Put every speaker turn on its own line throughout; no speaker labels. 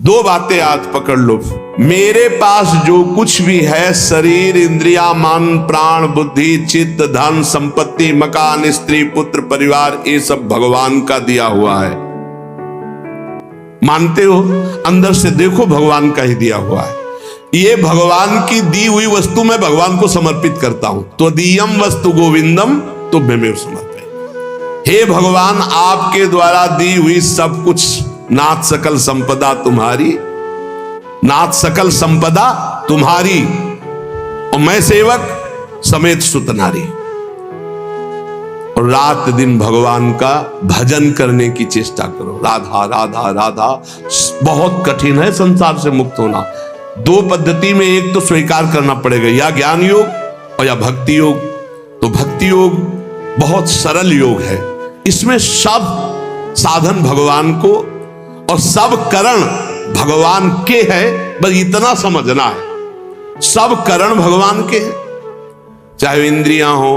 दो बातें आज पकड़ लो। मेरे पास जो कुछ भी है, शरीर, इंद्रिया, मन, प्राण, बुद्धि, चित्त, धन, संपत्ति, मकान, स्त्री, पुत्र, परिवार, ये सब भगवान का दिया हुआ है। मानते हो? अंदर से देखो, भगवान का ही दिया हुआ है। ये भगवान की दी हुई वस्तु मैं भगवान को समर्पित करता हूं। त्वदीयम वस्तु गोविंदम तुभ्यमेव समर्पयामि। हे भगवान, आपके द्वारा दी हुई सब कुछ, नाथ सकल संपदा तुम्हारी, नाथ सकल संपदा तुम्हारी, और मैं सेवक समेत सुत नारी। और रात दिन भगवान का भजन करने की चेष्टा करो। राधा राधा राधा। बहुत कठिन है संसार से मुक्त होना। दो पद्धति में एक तो स्वीकार करना पड़ेगा, या ज्ञान योग और या भक्ति योग। तो भक्ति योग बहुत सरल योग है। इसमें सब साधन भगवान को और सब करण भगवान के हैं, बस इतना समझना है। सब करण भगवान के हैं, चाहे इंद्रियां हो,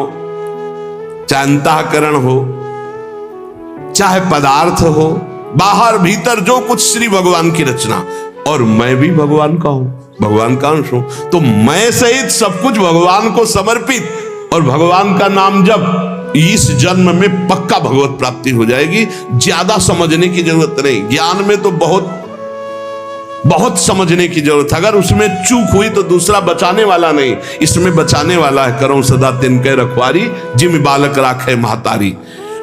चाहे अंतःकरण हो, चाहे पदार्थ हो, बाहर भीतर जो कुछ श्री भगवान की रचना। और मैं भी भगवान का हूं, भगवान का अंश हूं। तो मैं सहित सब कुछ भगवान को समर्पित और भगवान का नाम जब, इस जन्म में पक्का भगवत प्राप्ति हो जाएगी। ज्यादा समझने की जरूरत नहीं। ज्ञान में तो बहुत समझने की जरूरत है। अगर उसमें चूक हुई तो दूसरा बचाने वाला नहीं, इसमें बचाने वाला है। करो सदा तिनके रखवारी, जिम बालक राखे महतारी।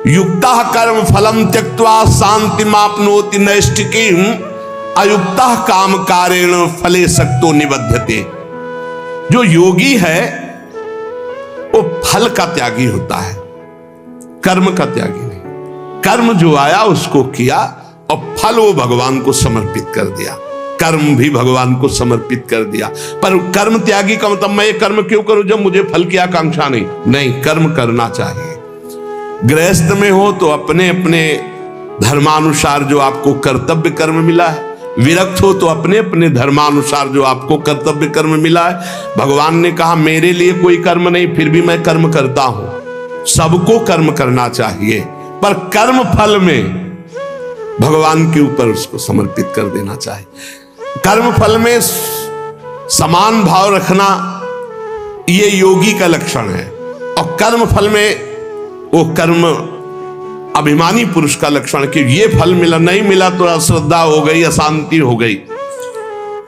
युक्ता कर्म फलम त्यक्त्वा शांतिमाप्नोति नैष्ठिकीम, अयुक्ता काम कारेण फले सक्तो निबध्यते। जो योगी है वो फल का त्यागी होता है, कर्म का त्यागी नहीं। कर्म जो आया उसको किया और फल वो भगवान को समर्पित कर दिया। कर्म भी भगवान को समर्पित कर दिया। पर कर्म त्यागी का मतलब मैं ये कर्म क्यों करूं जब मुझे फल की आकांक्षा नहीं। नहीं, कर्म करना चाहिए। गृहस्थ में हो तो अपने अपने धर्मानुसार जो आपको कर्तव्य कर्म मिला है, विरक्त हो तो अपने अपने धर्मानुसार जो आपको कर्तव्य कर्म मिला है। भगवान ने कहा मेरे लिए कोई कर्म नहीं, फिर भी मैं कर्म करता हूं। सबको कर्म करना चाहिए, पर कर्म फल में भगवान के ऊपर उसको समर्पित कर देना चाहिए। कर्म फल में समान भाव रखना ये योगी का लक्षण है, और कर्म फल में वो कर्म अभिमानी पुरुष का लक्षण कि ये फल मिला, नहीं मिला तो अश्रद्धा हो गई, अशांति हो गई।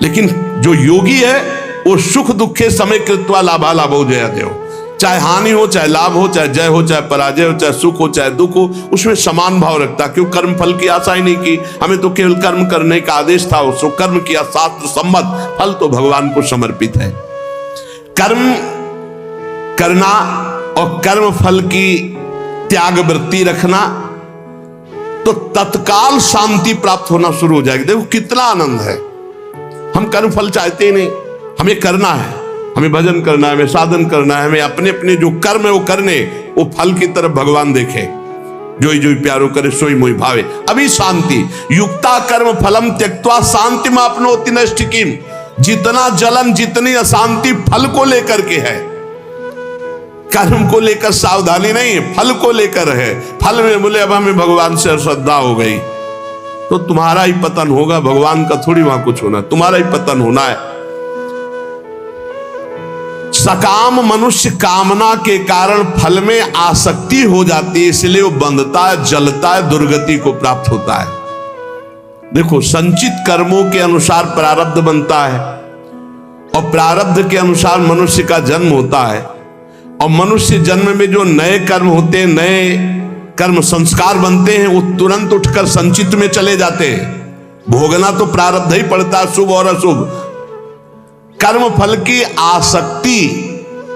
लेकिन जो योगी है वो सुख दुखे समय कृत्वा लाभा लाभो जया देव। चाहे हानि हो, चाहे लाभ हो, चाहे जय हो, चाहे पराजय हो, चाहे सुख हो, चाहे दुख हो, उसमें समान भाव रखता। क्यों? कर्म फल की आशा ही नहीं की, हमें तो केवल कर्म करने का आदेश था। उसको कर्म किया, शास्त्र सम्मत, फल तो भगवान को समर्पित है। कर्म करना और कर्म फल की त्याग वृत्ति रखना तो तत्काल शांति प्राप्त होना शुरू हो जाएगी। देखो कितना आनंद है। हम कर्म फल चाहते ही नहीं, हमें करना है, हमें भजन करना है, हमें साधन करना है, हमें अपने अपने जो कर्म है वो करने, वो फल की तरफ भगवान देखे। जोई जोई प्यारो करे सोई मोई भावे, अभी शांति। युक्ता कर्म फलम त्यक्त्वा शांति मापनोति नैष्ठिकीम। जितना जलन, जितनी अशांति फल को लेकर के है, कर्म को लेकर सावधानी नहीं, फल को लेकर है। फल में बोले अब हमें भगवान से श्रद्धा हो गई तो तुम्हारा ही पतन होगा, भगवान का थोड़ी वहां कुछ होना, तुम्हारा ही पतन होना है। सकाम मनुष्य कामना के कारण फल में आसक्ति हो जाती है, इसलिए वो बंधता है, जलता है, दुर्गति को प्राप्त होता है। देखो, संचित कर्मों के अनुसार प्रारब्ध बनता है, और प्रारब्ध के अनुसार मनुष्य का जन्म होता है। और मनुष्य जन्म में जो नए कर्म होते हैं, नए कर्म संस्कार बनते हैं, वो तुरंत उठकर संचित में चले जाते हैं। भोगना तो प्रारब्ध ही पड़ता है, शुभ और अशुभ। कर्म फल की आसक्ति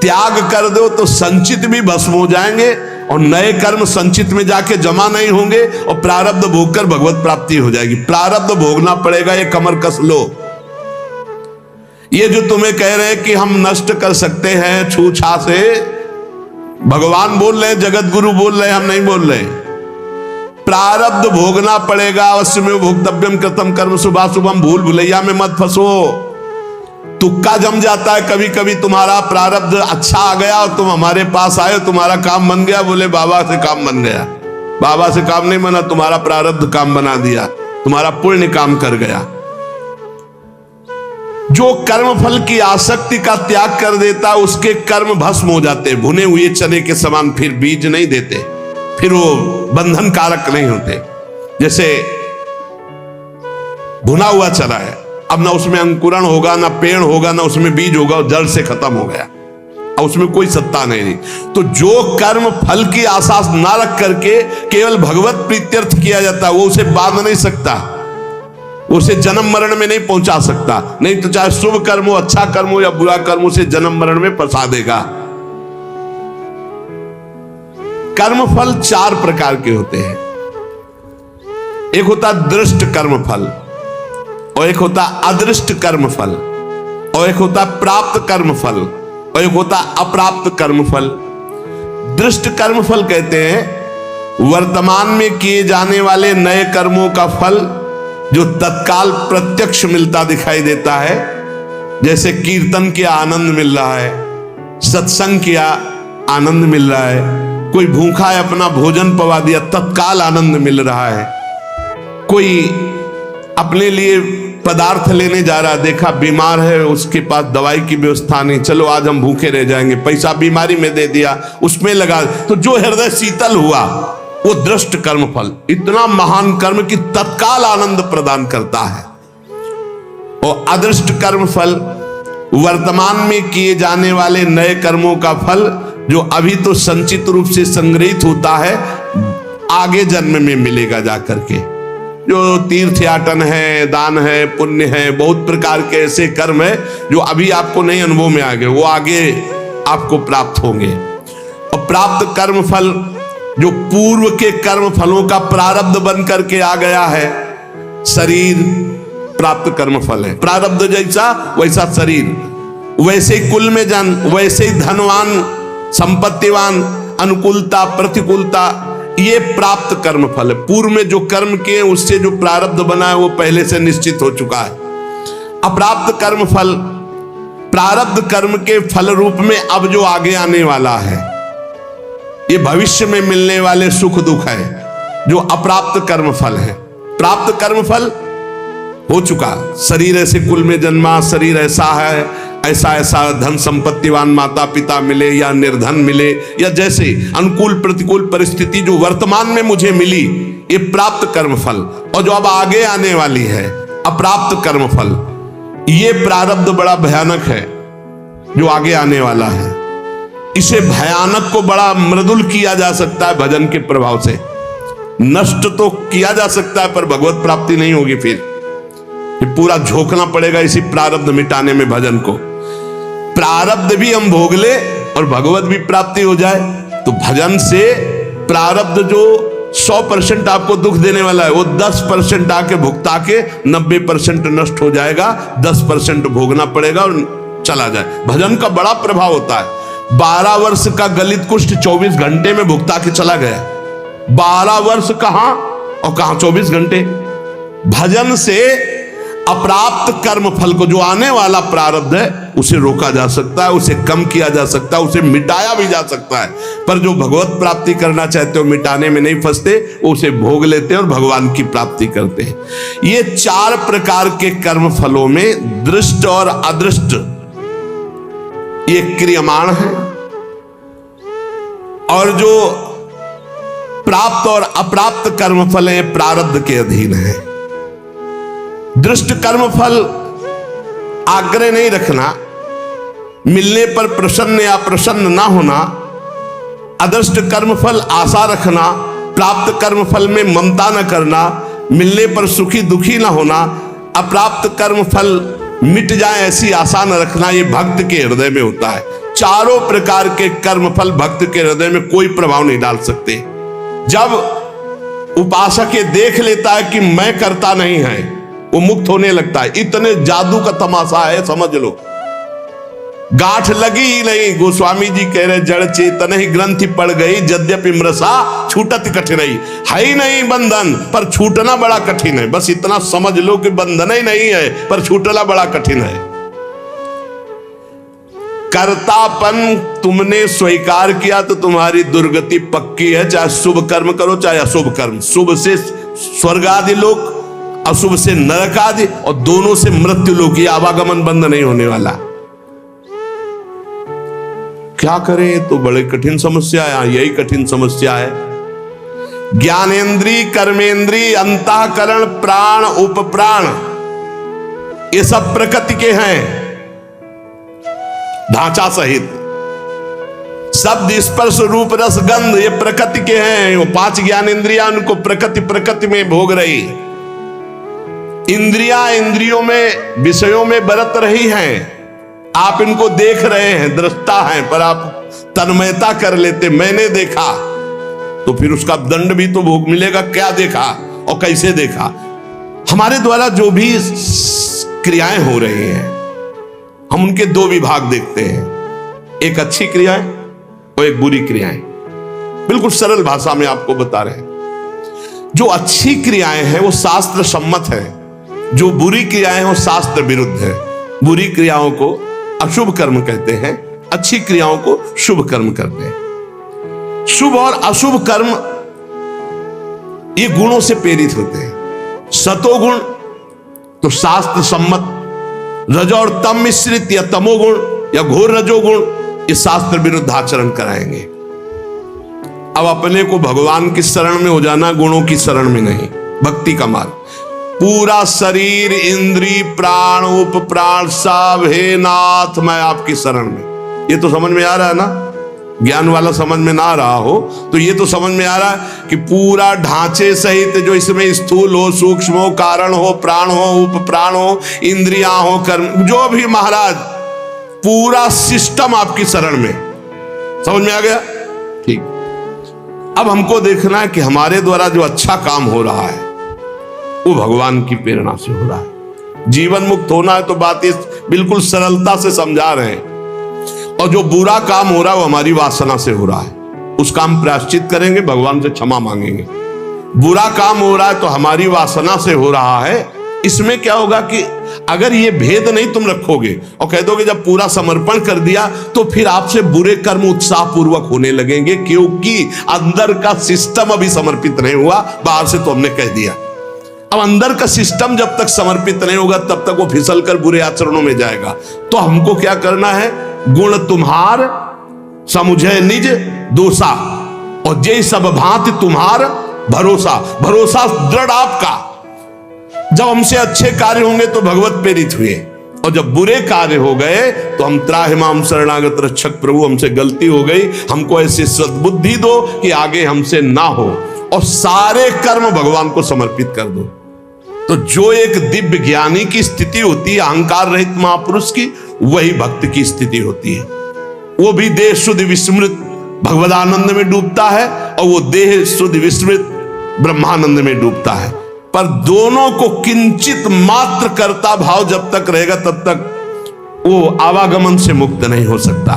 त्याग कर दो तो संचित भी भस्म हो जाएंगे, और नए कर्म संचित में जाके जमा नहीं होंगे, और प्रारब्ध भोगकर भगवत प्राप्ति हो जाएगी। प्रारब्ध भोगना पड़ेगा, ये कमर कस लो। ये जो तुम्हें कह रहे हैं कि हम नष्ट कर सकते हैं छूछा से, भगवान बोल रहे हैं, जगत गुरु बोल रहे हैं, हम नहीं बोल रहे। प्रारब्ध भोगना पड़ेगा, अवश्य में भोक्तव्यम कृतम कर्म शुभाशुभम। भूल भुलैया में मत फंसो, तुक्का जम जाता है कभी कभी। तुम्हारा प्रारब्ध अच्छा आ गया और तुम हमारे पास आए, तुम्हारा काम बन गया, बोले बाबा से काम बन गया। बाबा से काम नहीं बना, तुम्हारा प्रारब्ध काम बना दिया, तुम्हारा पुण्य काम कर गया। जो कर्म फल की आसक्ति का त्याग कर देता उसके कर्म भस्म हो जाते, भुने हुए चने के समान, फिर बीज नहीं देते, फिर वो बंधन कारक नहीं होते। जैसे भुना हुआ चना है, अब ना उसमें अंकुरण होगा, ना पेड़ होगा, ना उसमें बीज होगा, जड़ से खत्म हो गया, अब उसमें कोई सत्ता नहीं। तो जो कर्म फल की आशा ना रख करके केवल भगवत प्रीत्यर्थ किया जाता है, वो उसे बांध नहीं सकता, उसे जन्म मरण में नहीं पहुंचा सकता। नहीं तो चाहे शुभ कर्म हो, अच्छा कर्म हो या बुरा कर्म, उसे जन्म मरण में फंसा देगा। कर्म फल 4 प्रकार के होते हैं। एक होता दृष्ट कर्म फल, और एक होता अदृष्ट कर्म फल, और एक होता प्राप्त कर्म फल, और एक होता अप्राप्त कर्म फल। दृष्ट कर्म फल कहते हैं वर्तमान में किए जाने वाले नए कर्मों का फल जो तत्काल प्रत्यक्ष मिलता दिखाई देता है। जैसे कीर्तन किया आनंद मिल रहा है, सत्संग किया आनंद मिल रहा है, कोई भूखा है अपना भोजन पवा दिया तत्काल आनंद मिल रहा है, कोई अपने लिए पदार्थ लेने जा रहा, देखा बीमार है उसके पास दवाई की व्यवस्था नहीं, चलो आज हम भूखे रह जाएंगे, पैसा बीमारी में दे दिया, उसमें लगा, तो जो हृदय शीतल हुआ वो दृष्ट कर्म फल इतना महान कर्म की तत्काल आनंद प्रदान करता है। और अदृष्ट कर्म फल वर्तमान में किए जाने वाले नए कर्मों का फल जो अभी तो संचित रूप से संग्रहित होता है, आगे जन्म में मिलेगा जाकर के। जो तीर्थ याटन है, दान है, पुण्य है, बहुत प्रकार के ऐसे कर्म है जो अभी आपको नहीं अनुभव में आ गए, वो आगे आपको प्राप्त होंगे। और प्राप्त कर्म फल जो पूर्व के कर्म फलों का प्रारब्ध बन करके आ गया है, शरीर प्राप्त कर्म फल है। प्रारब्ध जैसा वैसा शरीर, वैसे ही कुल में जन, वैसे ही धनवान, संपत्तिवान, अनुकूलता प्रतिकूलता, ये प्राप्त कर्म फल है। पूर्व में जो कर्म किए उससे जो प्रारब्ध बना है वो पहले से निश्चित हो चुका है। अप्राप्त कर्म फल प्रारब्ध कर्म के फल रूप में अब जो आगे आने वाला है, ये भविष्य में मिलने वाले सुख दुख है, जो अप्राप्त कर्म फल है। प्राप्त कर्म फल हो चुका, शरीर ऐसे कुल में जन्मा, शरीर ऐसा है, ऐसा ऐसा धन संपत्तिवान माता पिता मिले या निर्धन मिले, या जैसे अनुकूल प्रतिकूल परिस्थिति जो वर्तमान में मुझे मिली, ये प्राप्त कर्म फल। और जो अब आगे आने वाली है अप्राप्त कर्म फल, ये प्रारब्ध बड़ा भयानक है जो आगे आने वाला है। इसे भयानक को बड़ा मृदुल किया जा सकता है भजन के प्रभाव से, नष्ट तो किया जा सकता है पर भगवत प्राप्ति नहीं होगी। फिर पूरा झोंकना पड़ेगा इसी प्रारब्ध मिटाने में भजन को। प्रारब्ध भी हम भोग ले और भगवत भी प्राप्ति हो जाए, तो भजन से प्रारब्ध जो 100% आपको दुख देने वाला है वो 10% आके भुगता के 90% नष्ट हो जाएगा, 10% भोगना पड़ेगा और चला जाए। भजन का बड़ा प्रभाव होता है। 12 वर्ष का गलित कुष्ठ 24 घंटे में भुगता के चला गया। 12 वर्ष कहां और कहां 24 घंटे। भजन से अप्राप्त कर्म फल को, जो आने वाला प्रारब्ध है, उसे रोका जा सकता है, उसे कम किया जा सकता है, उसे मिटाया भी जा सकता है। पर जो भगवत प्राप्ति करना चाहते हो मिटाने में नहीं फंसते, उसे भोग लेते हैं और भगवान की प्राप्ति करते हैं। ये 4 प्रकार के कर्म फलों में दृष्ट और अदृष्ट ये क्रियमाण है, और जो प्राप्त और अप्राप्त कर्म फल हैं प्रारब्ध के अधीन है। दृष्ट कर्म फल आग्रह नहीं रखना, मिलने पर प्रसन्न या प्रसन्न ना होना। अदृष्ट कर्म फल आशा रखना, प्राप्त कर्म फल में ममता न करना, मिलने पर सुखी दुखी ना होना। अप्राप्त कर्म फल मिट जाए ऐसी आशा न रखना, ये भक्त के हृदय में होता है। चारों प्रकार के कर्म फल भक्त के हृदय में कोई प्रभाव नहीं डाल सकते। जब उपासक ये देख लेता है कि मैं करता नहीं है, वो मुक्त होने लगता है। इतने जादू का तमाशा है, समझ लो। गांठ लगी ही नहीं, गोस्वामी जी कह रहे जड़ चेतन ही ग्रंथि पड़ गई, यद्यपि मृषा छूटत कठिनाई। है ही नहीं बंधन पर छूटना बड़ा कठिन है। बस इतना समझ लो कि बंधन ही नहीं है पर छूटना बड़ा कठिन है। कर्तापन तुमने स्वीकार किया तो तुम्हारी दुर्गति पक्की है। चाहे शुभ कर्म करो चाहे अशुभ कर्म। शुभ से स्वर्ग आदि लोक, अशुभ से नरक आदि, और दोनों से मृत्यु लोक, ये आवागमन बंद नहीं होने वाला। क्या करें? तो बड़े कठिन समस्या है, यही कठिन समस्या है। ज्ञानेन्द्रिय, कर्मेंद्रिय, अंतःकरण, प्राण, उपप्राण, ये सब प्रकृति के हैं, ढांचा सहित। शब्द, स्पर्श, रूप, रस, गंध, ये प्रकृति के हैं। वो 5 ज्ञानेंद्रियां उनको प्रकृति में भोग रही। इंद्रियां इंद्रियों में, विषयों में बरत रही हैं। आप इनको देख रहे हैं, दृष्टा हैं, पर आप तन्मयता कर लेते, मैंने देखा, तो फिर उसका दंड भी तो भोग मिलेगा। क्या देखा और कैसे देखा? हमारे द्वारा जो भी क्रियाएं हो रही हैं, हम उनके 2 विभाग देखते हैं, एक अच्छी क्रियाएं और एक बुरी क्रियाएं। बिल्कुल सरल भाषा में आपको बता रहे हैं। जो अच्छी क्रियाएं हैं वो शास्त्र सम्मत है, जो बुरी क्रियाएं हैं वो शास्त्र विरुद्ध है। बुरी क्रियाओं को अशुभ कर्म कहते हैं, अच्छी क्रियाओं को शुभ कर्म कहते हैं। शुभ और अशुभ कर्म ये गुणों से प्रेरित होते हैं। सतोगुण तो शास्त्र सम्मत, रजो और तम मिश्रित या तमोगुण या घोर रजोगुण, ये शास्त्र विरुद्ध आचरण कराएंगे। अब अपने को भगवान की शरण में हो जाना, गुणों की शरण में नहीं। भक्ति का मार्ग, पूरा शरीर, इंद्री, प्राण, उपप्राण सब, हे नाथ मैं आपकी शरण में। ये तो समझ में आ रहा है ना? ज्ञान वाला समझ में ना आ रहा हो तो ये तो समझ में आ रहा है कि पूरा ढांचे सहित जो इसमें स्थूल हो, सूक्ष्म हो, कारण हो, प्राण हो, उपप्राण हो, इंद्रियां हो, कर्म, जो भी महाराज, पूरा सिस्टम आपकी शरण में। समझ में आ गया? ठीक। अब हमको देखना है कि हमारे द्वारा जो अच्छा काम हो रहा है वो भगवान की प्रेरणा से हो रहा है। जीवन मुक्त होना है तो बात इस बिल्कुल सरलता से समझा रहे हैं। और जो बुरा काम हो रहा है वो हमारी वासना से हो रहा है, उसका हम प्रायश्चित करेंगे, भगवान से क्षमा मांगेंगे। बुरा काम हो रहा है तो हमारी वासना से हो रहा है। इसमें क्या होगा कि अगर ये भेद नहीं तुम रखोगे और कह दोगे जब पूरा समर्पण कर दिया तो फिर आपसे बुरे कर्म उत्साह पूर्वक होने लगेंगे, क्योंकि अंदर का सिस्टम अभी समर्पित नहीं हुआ, बाहर से तो हमने कह दिया। अब अंदर का सिस्टम जब तक समर्पित नहीं होगा तब तक वो फिसल कर बुरे आचरणों में जाएगा। तो हमको क्या करना है? गुण तुम्हार समुझे निज दोषा, और जय सब भांति तुम्हार भरोसा। भरोसा दृढ़ आपका। जब हमसे अच्छे कार्य होंगे तो भगवत प्रेरित हुए, और जब बुरे कार्य हो गए तो हम त्राहिमाम शरणागत रक्षक प्रभु, हमसे गलती हो गई, हमको ऐसी सद्बुद्धि दो कि आगे हमसे ना हो, और सारे कर्म भगवान को समर्पित कर दो। तो जो एक दिव्य ज्ञानी की स्थिति होती है, अहंकार रहित महापुरुष की, वही भक्त की स्थिति होती है। वो भी देह शुद्ध विस्मृत भगवदानंद में डूबता है, और वो देह शुद्ध विस्मृत ब्रह्मानंद में डूबता है। पर दोनों को किंचित मात्र कर्ता भाव जब तक रहेगा तब तक वो आवागमन से मुक्त नहीं हो सकता।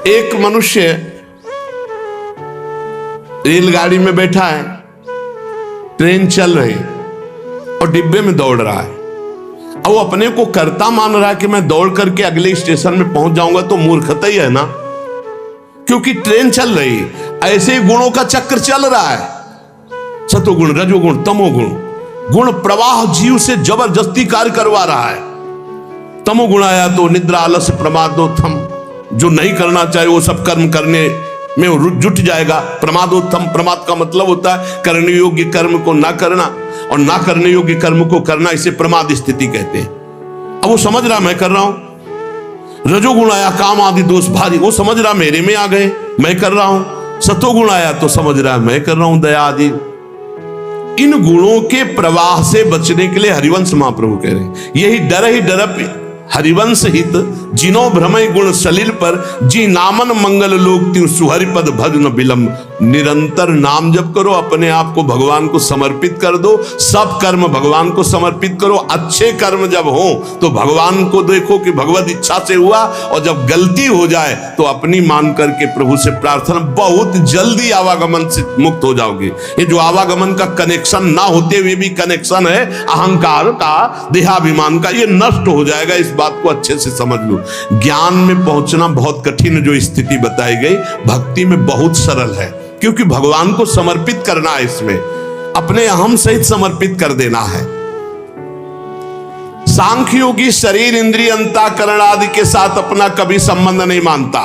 एक मनुष्य रेलगाड़ी में बैठा है, ट्रेन चल रही और डिब्बे में दौड़ रहा है। अब वो अपने को कर्ता मान रहा है कि मैं दौड़ करके अगले स्टेशन में पहुंच जाऊंगा, तो मूर्खता ही है ना, क्योंकि ट्रेन चल रही। ऐसे ही गुणों का चक्र चल रहा है, सतोगुण, रजोगुण, तमोगुण। गुण प्रवाह जीव से जबरदस्ती कार्य करवा रहा है। तमोगुण आया तो निद्रा, आलस्य, प्रमादोत्थम, जो नहीं करना चाहे वो सब कर्म करने में जुट जाएगा। प्रमादोत्थम, प्रमाद का मतलब होता है करने योग्य कर्म को ना करना, और ना करने योग्य कर्म को करना, इसे प्रमाद स्थिति कहते हैं। अब वो समझ रहा मैं कर रहा हूं। रजोगुण आया, काम आदि दोष भारी, वो समझ रहा मेरे में आ गए, मैं कर रहा हूं। सतोगुण आया तो समझ रहा मैं कर रहा हूं, दया आदि। इन गुणों के प्रवाह से बचने के लिए हरिवंश महाप्रभु कह रहे हैं, यही डर ही डरप हरिवंश हित, जिनो भ्रमय गुण सलिल पर, जी नामन मंगल लोक त्यू सुहरिपद भजन विलंब। निरंतर नाम जप करो, अपने आप को भगवान को समर्पित कर दो, सब कर्म भगवान को समर्पित करो। अच्छे कर्म जब हो तो भगवान को देखो कि भगवत इच्छा से हुआ, और जब गलती हो जाए तो अपनी मान करके प्रभु से प्रार्थना, बहुत जल्दी आवागमन से मुक्त हो जाओगे। ये जो आवागमन का कनेक्शन ना होते हुए भी कनेक्शन है अहंकार का, देहाभिमान का, ये नष्ट हो जाएगा। इस बात को अच्छे से समझ लो। ज्ञान में पहुंचना बहुत कठिन जो स्थिति बताई गई, भक्ति में बहुत सरल है, क्योंकि भगवान को समर्पित करना है, इसमें अपने अहम सहित समर्पित कर देना है। सांख्य योगी शरीर इंद्रिय अंतःकरण आदि के साथ अपना कभी संबंध नहीं मानता,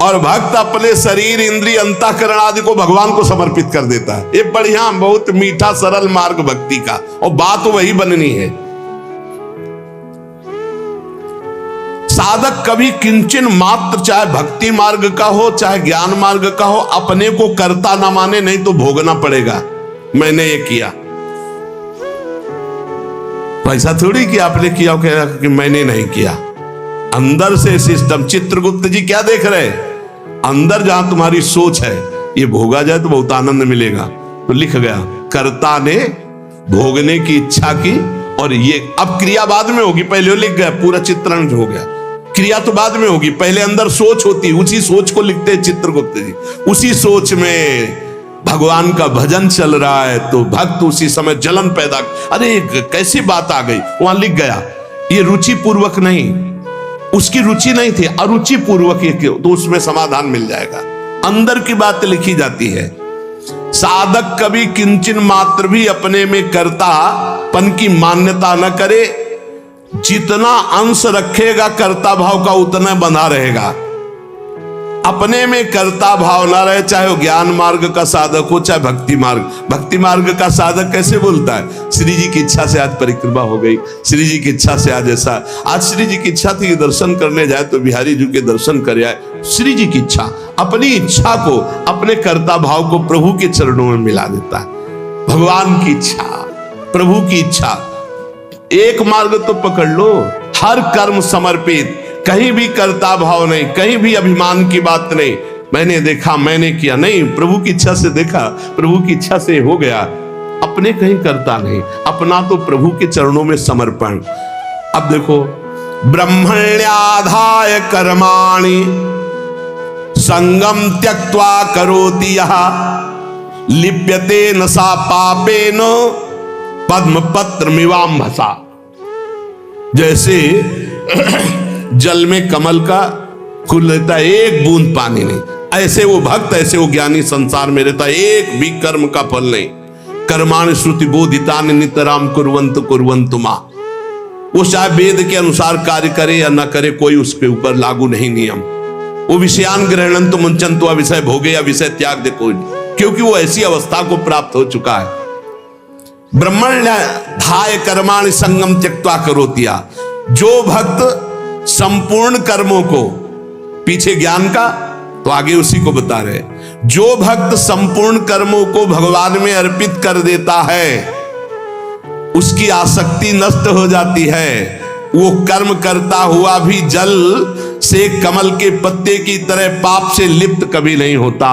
और भक्त अपने शरीर इंद्रिय अंतःकरण आदि को भगवान को समर्पित कर देता है। ये बढ़िया, बहुत मीठा सरल मार्ग भक्ति का, और बात वही बननी है। साधक कभी किंचन मात्र, चाहे भक्ति मार्ग का हो चाहे ज्ञान मार्ग का हो, अपने को कर्ता ना माने, नहीं तो भोगना पड़ेगा। मैंने ये किया, पैसा थोड़ी कि आपने किया कि मैंने नहीं किया। अंदर से सिस्टम। चित्रगुप्त जी क्या देख रहे हैं? अंदर जहां तुम्हारी सोच है, ये भोगा जाए तो बहुत आनंद मिलेगा, तो लिख गया कर्ता ने भोगने की इच्छा की, और ये अब क्रिया बाद में होगी, पहले वो लिख गया, पूरा चित्रण हो गया। क्रिया तो बाद में होगी, पहले अंदर सोच होती, उसी सोच को लिखते हैं चित्रगुप्त जी। उसी सोच में भगवान का भजन चल रहा है, तो भक्त उसी समय जलन पैदा, अरे कैसी बात आ गई, वहां लिख गया। ये रुचि पूर्वक नहीं, उसकी रुचि नहीं थी, अरुचि पूर्वक, तो उसमें समाधान मिल जाएगा। अंदर की बात लिखी जाती है। साधक कभी किंचन मात्र भी अपने में कर्तापन की मान्यता न करे, जितना अंश रखेगा कर्ता भाव का उतना बंधा रहेगा। अपने में कर्ता भाव ना रहे, चाहे वो ज्ञान मार्ग का साधक हो चाहे भक्ति मार्ग। भक्ति मार्ग का साधक कैसे बोलता है? श्री जी की इच्छा से आज परिक्रमा हो गई, श्री जी की इच्छा से आज ऐसा, आज श्री जी की इच्छा थी कि दर्शन करने जाए तो बिहारी जी के दर्शन कर आए। श्री जी की इच्छा, अपनी इच्छा को, अपने कर्ता भाव को प्रभु के चरणों में मिला देता है। भगवान की इच्छा, प्रभु की इच्छा, एक मार्ग तो पकड़ लो, हर कर्म समर्पित, कहीं भी कर्ता भाव नहीं, कहीं भी अभिमान की बात नहीं, मैंने देखा मैंने किया नहीं, प्रभु की इच्छा से देखा, प्रभु की इच्छा से हो गया। अपने कहीं करता नहीं, अपना तो प्रभु के चरणों में समर्पण। अब देखो, ब्रह्मण्याधाय कर्माणि संगम त्यक्त्वा करोति यः, लिप्यते न सा पापेन पद्म पत्रमिवाम्भसा। जैसे जल में कमल का फूल रहता है, एक बूंद पानी नहीं, ऐसे वो भक्त, ऐसे वो ज्ञानी संसार में रहता है, एक भी कर्म का फल नहीं। कर्माणि श्रुति बोधितानि नितराम कुर्वन्तु कुर्वन्तु मा। वो चाहे वेद के अनुसार कार्य करे या न करे, कोई उसके ऊपर लागू नहीं नियम। वो विषयान ग्रहणन्तु मुंचन्तु, विषय भोगे या विषय त्याग दे कोई नहीं, क्योंकि वो ऐसी अवस्था को प्राप्त हो चुका है। ब्रह्मण्याधाय कर्माणि संगम त्यक्त्वा करोति यः। जो भक्त संपूर्ण कर्मों को, पीछे ज्ञान का तो आगे उसी को बता रहे, जो भक्त संपूर्ण कर्मों को भगवान में अर्पित कर देता है, उसकी आसक्ति नष्ट हो जाती है। वो कर्म करता हुआ भी जल से कमल के पत्ते की तरह पाप से लिप्त कभी नहीं होता।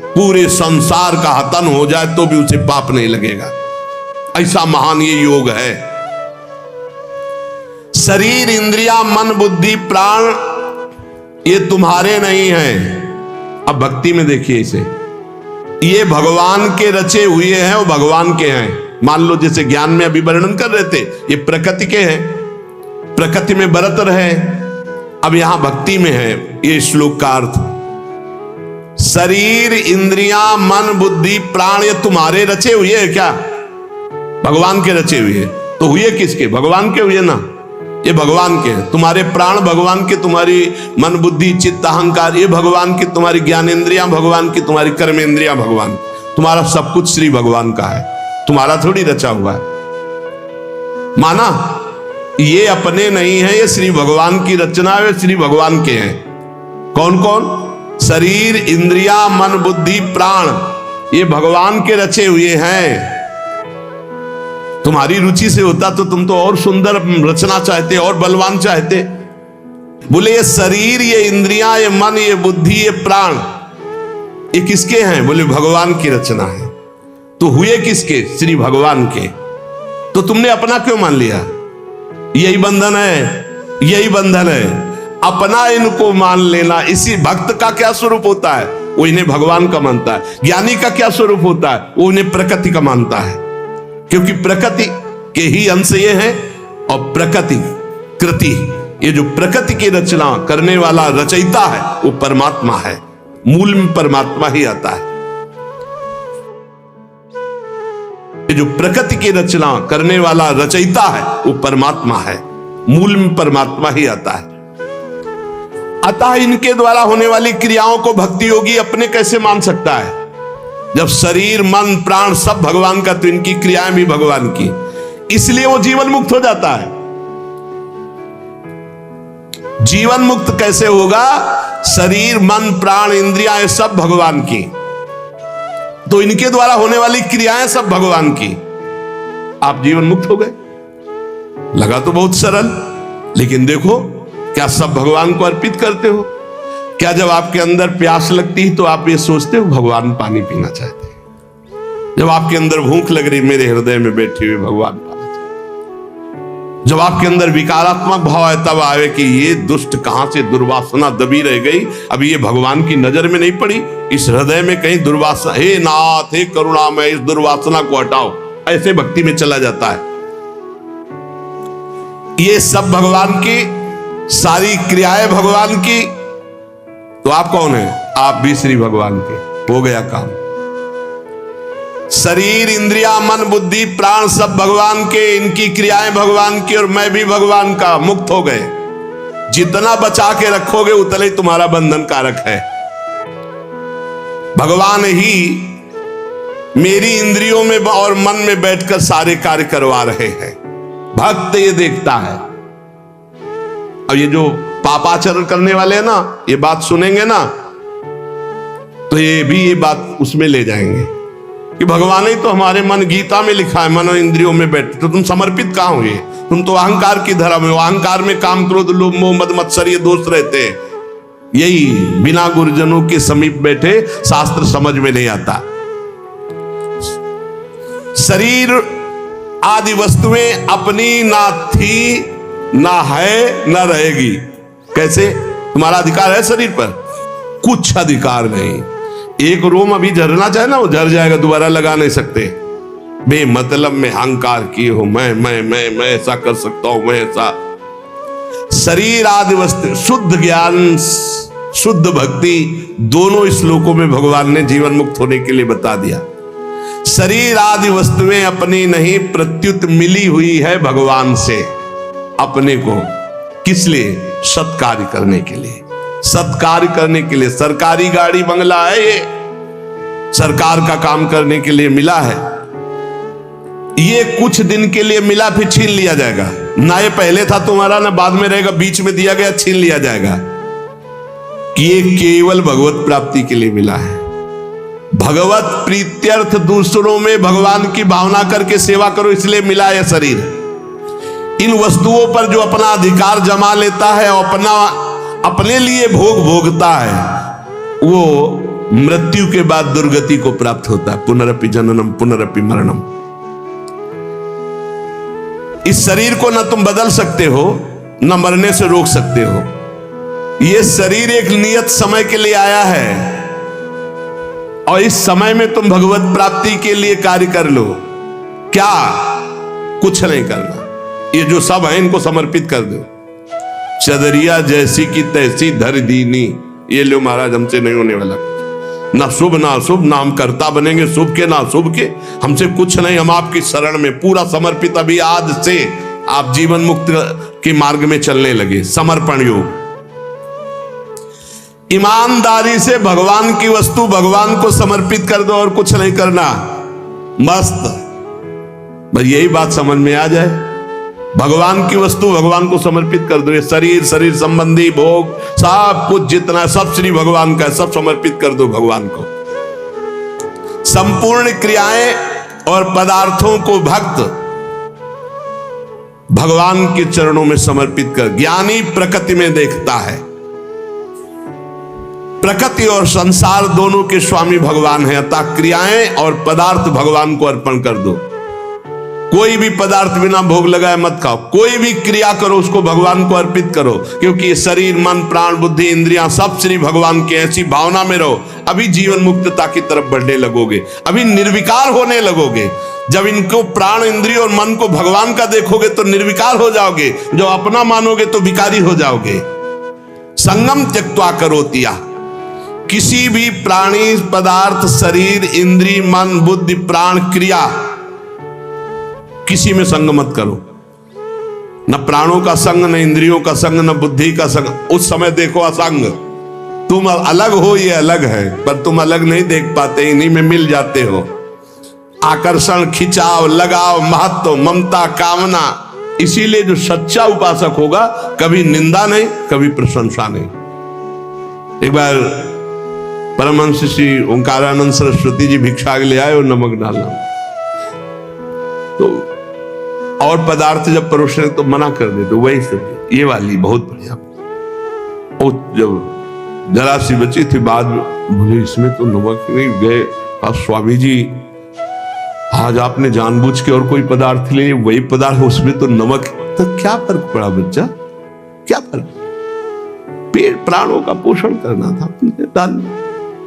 पूरे संसार का हतन हो जाए तो भी उसे पाप नहीं लगेगा। ऐसा महान ये योग है। शरीर इंद्रिया मन बुद्धि प्राण ये तुम्हारे नहीं हैं। अब भक्ति में देखिए इसे, ये भगवान के रचे हुए हैं, वो भगवान के हैं। मान लो जैसे ज्ञान में अभी वर्णन कर रहे थे, ये प्रकृति के हैं, प्रकृति में बरत रहे। अब यहां भक्ति में है ये श्लोक का अर्थ, शरीर इंद्रिया मन बुद्धि प्राण ये तुम्हारे रचे हुए हैं क्या? भगवान के रचे हुए। तो हुए किसके? भगवान के हुए ना, ये भगवान के। तुम्हारे प्राण भगवान के, तुम्हारी मन बुद्धि चित्त अहंकार ये भगवान की, तुम्हारी ज्ञानेंद्रियां भगवान की, तुम्हारी कर्मेंद्रियां भगवान, तुम्हारा सब कुछ श्री भगवान का है, तुम्हारा थोड़ी रचा हुआ है। माना ये अपने नहीं है, ये श्री भगवान की रचना है, श्री भगवान के हैं। कौन कौन? शरीर इंद्रिया मन बुद्धि प्राण ये भगवान के रचे हुए हैं। तुम्हारी रुचि से होता तो तुम तो और सुंदर रचना चाहते, और बलवान चाहते। बोले ये शरीर ये इंद्रियां ये मन ये बुद्धि ये प्राण ये किसके हैं? बोले भगवान की रचना है। तो हुए किसके? श्री भगवान के। तो तुमने अपना क्यों मान लिया? यही बंधन है, यही बंधन है, अपना इनको मान लेना। इसी भक्त का क्या स्वरूप होता है? वो इन्हें भगवान का मानता है। ज्ञानी का क्या स्वरूप होता है? वो इन्हें प्रकृति का मानता है, क्योंकि प्रकृति के ही अंश ये है, और प्रकृति कृति ये जो प्रकृति की रचना करने वाला रचयिता है वो परमात्मा है। मूल में परमात्मा ही आता है। ये जो प्रकृति की रचना करने वाला रचयिता है वो परमात्मा है, मूल में परमात्मा ही आता है। अतः इनके द्वारा होने वाली क्रियाओं को भक्ति योगी अपने कैसे मान सकता है? जब शरीर मन प्राण सब भगवान का, तो इनकी क्रियाएं भी भगवान की, इसलिए वो जीवन मुक्त हो जाता है। जीवन मुक्त कैसे होगा? शरीर मन प्राण इंद्रियां सब भगवान की, तो इनके द्वारा होने वाली क्रियाएं सब भगवान की, आप जीवन मुक्त हो गए। लगा तो बहुत सरल, लेकिन देखो क्या सब भगवान को अर्पित करते हो? क्या जब आपके अंदर प्यास लगती है तो आप ये सोचते हो भगवान पानी पीना चाहते हैं? जब आपके अंदर भूख लग रही, मेरे हृदय में बैठे हुए भगवान पाना चाहते। जब आपके अंदर विकारात्मक भाव है, तब आवे कि ये दुष्ट कहां से दुर्वासना दबी रह गई, अभी ये भगवान की नजर में नहीं पड़ी, इस हृदय में कहीं दुर्वासना, हे नाथ हे करुणामय इस दुर्वासना को हटाओ, ऐसे भक्ति में चला जाता है। ये सब भगवान की, सारी क्रियाएं भगवान की, तो आप कौन है? आप भी श्री भगवान के। हो गया काम। शरीर इंद्रिया मन बुद्धि प्राण सब भगवान के, इनकी क्रियाएं भगवान की, और मैं भी भगवान का, मुक्त हो गए। जितना बचा के रखोगे उतना ही तुम्हारा बंधन कारक है। भगवान ही मेरी इंद्रियों में और मन में बैठकर सारे कार्य करवा रहे हैं। भक्त ये देखता है। और ये जो पापाचरण करने वाले हैं ना, ये बात सुनेंगे ना, तो ये भी ये बात उसमें ले जाएंगे कि भगवान ही तो हमारे मन, गीता में लिखा है मनो इंद्रियों में बैठते, तो तुम समर्पित कहां हुए? तुम तो अहंकार की धरा में हो। अहंकार में काम क्रोध लोभ मोह मद मत्सर ये दोष रहते हैं। यही बिना गुरुजनों के समीप बैठे शास्त्र समझ में नहीं आता। शरीर आदि वस्तुएं अपनी ना थी ना है ना रहेगी। कैसे? तुम्हारा अधिकार है शरीर पर? कुछ अधिकार नहीं। एक रोम अभी झरना चाहे ना, वो झर जाएगा, दोबारा लगा नहीं सकते। बेमतलब में अहंकार किए हो, मैं ऐसा कर सकता हूं, मैं ऐसा। शरीर आदि वस्तु, शुद्ध ज्ञान शुद्ध भक्ति, दोनों श्लोकों में भगवान ने जीवन मुक्त होने के लिए बता दिया। शरीर आदि वस्तुएं अपनी नहीं, प्रत्युत मिली हुई है भगवान से अपने को। किस लिए? सत्कार्य करने के लिए। सत्कार्य करने के लिए। सरकारी गाड़ी बंगला है, ये सरकार का काम करने के लिए मिला है। ये कुछ दिन के लिए मिला, फिर छीन लिया जाएगा। ना ये पहले था तुम्हारा, ना बाद में रहेगा, बीच में दिया गया, छीन लिया जाएगा। कि ये केवल भगवत प्राप्ति के लिए मिला है। भगवत प्रीत्यर्थ दूसरों में भगवान की भावना करके सेवा करो, इसलिए मिला है शरीर। इन वस्तुओं पर जो अपना अधिकार जमा लेता है और अपने लिए भोग भोगता है, वो मृत्यु के बाद दुर्गति को प्राप्त होता है। पुनरपि जननम पुनरपि मरणम। इस शरीर को न तुम बदल सकते हो, न मरने से रोक सकते हो। ये शरीर एक नियत समय के लिए आया है, और इस समय में तुम भगवत प्राप्ति के लिए कार्य कर लो। क्या? कुछ नहीं करना। ये जो सब है इनको समर्पित कर दो। चदरिया जैसी की तैसी धर दीनी, ये लो महाराज, हमसे नहीं होने वाला। ना शुभ ना अशुभ, ना हम कर्ता बनेंगे शुभ के ना अशुभ के, हमसे कुछ नहीं। हम आपकी शरण में पूरा समर्पित। अभी आज से आप जीवन मुक्त के मार्ग में चलने लगे। समर्पण योग। ईमानदारी से भगवान की वस्तु भगवान को समर्पित कर दो, और कुछ नहीं करना। मस्त। बस यही बात समझ में आ जाए। भगवान की वस्तु भगवान को समर्पित कर दो। ये शरीर, शरीर संबंधी भोग, सब कुछ जितना, सब श्री भगवान का, सब समर्पित कर दो भगवान को। संपूर्ण क्रियाएं और पदार्थों को भक्त भगवान के चरणों में समर्पित कर। ज्ञानी प्रकृति में देखता है। प्रकृति और संसार दोनों के स्वामी भगवान है, अतः क्रियाएं और पदार्थ भगवान को अर्पण कर दो। कोई भी पदार्थ बिना भोग लगाए मत खाओ। कोई भी क्रिया करो, उसको भगवान को अर्पित करो, क्योंकि शरीर मन प्राण बुद्धि इंद्रियां सब श्री भगवान के। ऐसी भावना में रहो। अभी जीवन मुक्तता की तरफ बढ़ने लगोगे, अभी निर्विकार होने लगोगे। जब इनको प्राण इंद्रिय और मन को भगवान का देखोगे तो निर्विकार हो जाओगे। जो अपना मानोगे तो विकारी हो जाओगे। संगम त्यक्त्वा करोतिया। किसी भी प्राणी पदार्थ शरीर इंद्रिय मन बुद्धि प्राण क्रिया किसी में संग मत करो, न प्राणों का संग, न इंद्रियों का संग, न बुद्धि का संग। उस समय देखो असंग, तुम अलग हो, ये अलग है, पर तुम अलग नहीं देख पाते, इन्हीं में मिल जाते हो। आकर्षण, खिंचाव, लगाव, महत्व, ममता, कामना। इसीलिए जो सच्चा उपासक होगा कभी निंदा नहीं, कभी प्रशंसा नहीं। एक बार परमहंस श्री ओंकारानंद सरस्वती जी भिक्षा ले आए और नमक डालना, तो और पदार्थ जब परोसने तो मना कर दे, तो वही सब ये वाली बहुत बढ़िया। और जब जरा सी बची थी, बाद में बोले इसमें तो नमक नहीं। गए और स्वामी जी आज आपने जानबूझ के और कोई पदार्थ ले, वही पदार्थ उसमें तो नमक, तो क्या फर्क पड़ा बच्चा, क्या फर्क? पेट प्राणों का पोषण करना था, डाल।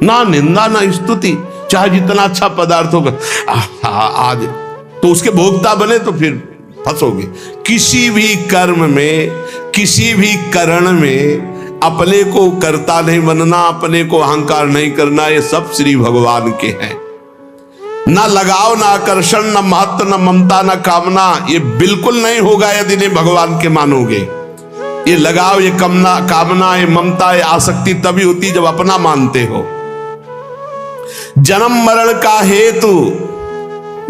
ना निंदा ना स्तुति, चाहे जितना अच्छा पदार्थ होगा। आज तो उसके भोक्ता बने तो फिर फंसोगे। किसी भी कर्म में, किसी भी करण में अपने को कर्ता नहीं बनना, अपने को अहंकार नहीं करना, ये सब श्री भगवान के हैं। ना लगाव, ना आकर्षण, ना महत्व, ना ममता, ना कामना, ये बिल्कुल नहीं होगा यदि नहीं भगवान के मानोगे। ये लगाव, ये कामना, ये ममता, ये आसक्ति तभी होती जब अपना मानते हो। जन्म मरण का हेतु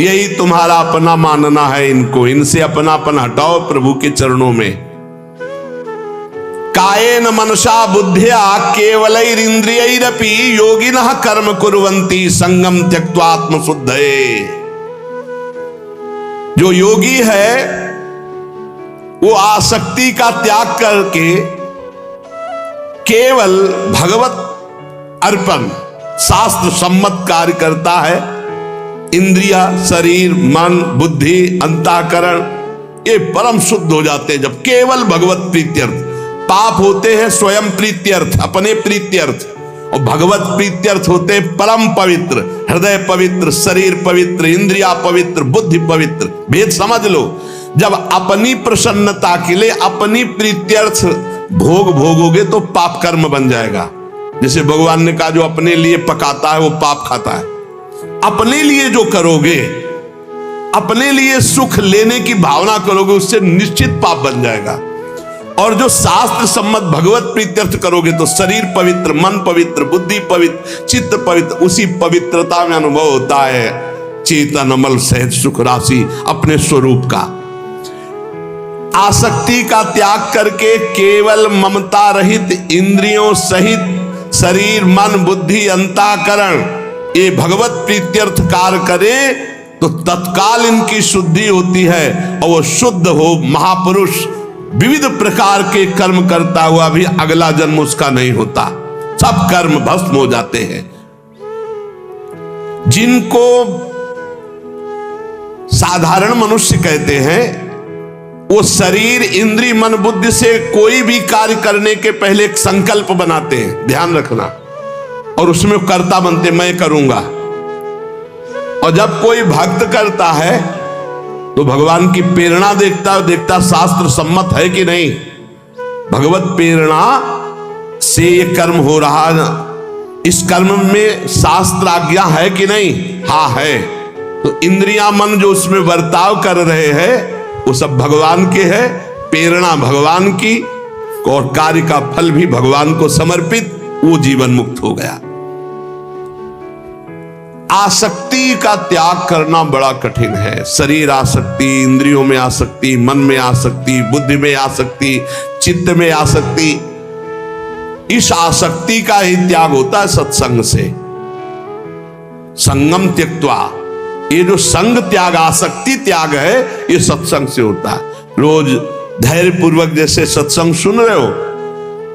यही तुम्हारा अपना मानना है इनको, इनसे अपनापन हटाओ प्रभु के चरणों में। कायेन मनसा बुद्धिया केवलैरिंद्रियैरपि योगिनः कर्म कुर्वन्ति संगम त्यक्त्वा आत्मशुद्धये। जो योगी है वो आसक्ति का त्याग करके केवल भगवत अर्पण शास्त्र सम्मत कार्य करता है। इंद्रिया, शरीर, मन, बुद्धि, अंतःकरण ये परम शुद्ध हो जाते हैं जब केवल भगवत प्रीत्यर्थ। पाप होते हैं स्वयं प्रीत्यर्थ, अपने प्रीत्यर्थ, और भगवत प्रीत्यर्थ होते हैं परम पवित्र, हृदय पवित्र, शरीर पवित्र, इंद्रिया पवित्र, बुद्धि पवित्र। भेद समझ लो। जब अपनी प्रसन्नता के लिए अपनी प्रीत्यर्थ भोग भोगोगे तो पाप कर्म बन जाएगा। जैसे भगवान ने कहा जो अपने लिए पकाता है वो पाप खाता है। अपने लिए जो करोगे, अपने लिए सुख लेने की भावना करोगे, उससे निश्चित पाप बन जाएगा। और जो शास्त्र सम्मत भगवत प्रीत्यर्थ करोगे तो शरीर पवित्र, मन पवित्र, बुद्धि पवित्र, चित्त पवित्र, उसी पवित्रता में अनुभव होता है चेतन अमल सहित सुख राशि अपने स्वरूप का। आसक्ति का त्याग करके केवल ममता रहित इंद्रियों सहित शरीर, मन, बुद्धि, अंतःकरण ये भगवत प्रीत्यर्थ कार्य करे तो तत्काल इनकी शुद्धि होती है और वो शुद्ध हो महापुरुष विविध प्रकार के कर्म करता हुआ भी अगला जन्म उसका नहीं होता, सब कर्म भस्म हो जाते हैं। जिनको साधारण मनुष्य कहते हैं वो शरीर, इंद्रिय, मन, बुद्धि से कोई भी कार्य करने के पहले एक संकल्प बनाते हैं, ध्यान रखना, और उसमें कर्ता बनते, मैं करूंगा। और जब कोई भक्त करता है तो भगवान की प्रेरणा देखता शास्त्र सम्मत है कि नहीं। भगवत प्रेरणा से ये कर्म हो रहा, इस कर्म में शास्त्र आज्ञा है कि नहीं, हाँ है। तो इंद्रियां, मन जो उसमें बर्ताव कर रहे हैं वो सब भगवान के है, प्रेरणा भगवान की, और कार्य का फल भी भगवान को समर्पित, वो जीवन मुक्त हो गया। आसक्ति का त्याग करना बड़ा कठिन है। शरीर आसक्ति, इंद्रियों में आसक्ति, मन में आसक्ति, बुद्धि में आसक्ति, चित्त में आसक्ति, इस आसक्ति का ही त्याग होता है सत्संग से। संगम त्यक्त्वा, ये जो संग त्याग, आसक्ति त्याग है, ये सत्संग से होता है। रोज धैर्य पूर्वक जैसे सत्संग सुन रहे हो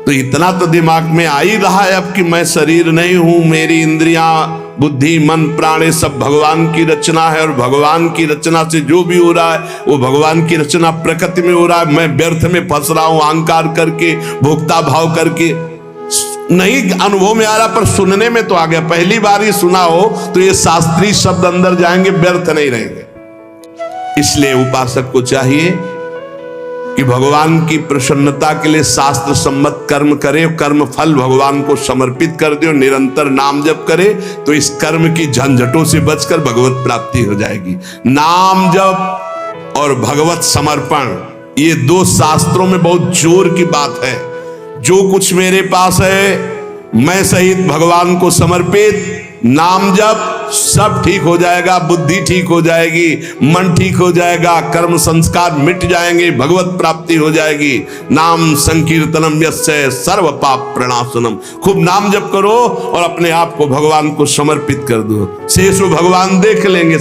तो इतना तो दिमाग में आ ही रहा है अब कि मैं शरीर नहीं हूं, मेरी इंद्रियां, बुद्धि, मन, प्राण ये सब भगवान की रचना है, और भगवान की रचना से जो भी हो रहा है वो भगवान की रचना प्रकृति में हो रहा है। मैं व्यर्थ में फंस रहा हूं अहंकार करके, भोक्ता भाव करके। नहीं अनुभव में आ रहा पर सुनने में तो आ गया। पहली बार ही सुना हो तो ये शास्त्रीय शब्द अंदर जाएंगे, व्यर्थ नहीं रहेंगे। इसलिए उपासक को चाहिए कि भगवान की प्रसन्नता के लिए शास्त्र सम्मत कर्म करे, कर्म फल भगवान को समर्पित कर दे, निरंतर नाम जप करे तो इस कर्म की झंझटों से बचकर भगवत प्राप्ति हो जाएगी। नाम जप और भगवत समर्पण, ये दो शास्त्रों में बहुत जोर की बात है। जो कुछ मेरे पास है मैं सहित भगवान को समर्पित, नाम जप, सब ठीक हो जाएगा, बुद्धि ठीक हो जाएगी, मन ठीक हो जाएगा, कर्म संस्कार मिट जाएंगे, भगवत प्राप्ति हो जाएगी। नाम संकीर्तनम यस्य सर्व पाप प्रणाशनम। खूब नाम जप करो और अपने आप को भगवान को समर्पित कर दो, शेष भगवान देख लेंगे।